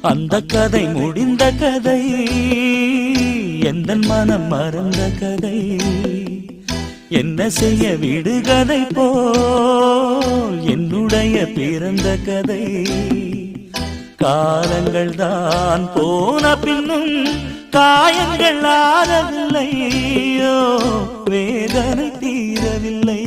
அந்த கதை முடிந்த கதை, எந்த மனம் மறந்த கதை. என்ன செய்ய விடுகதை போல் என்னுடைய பிறந்த கதை. காலங்கள் தான் போன பின்னும் காயங்கள் ஆறவில்லை, வேதனை தீரவில்லை.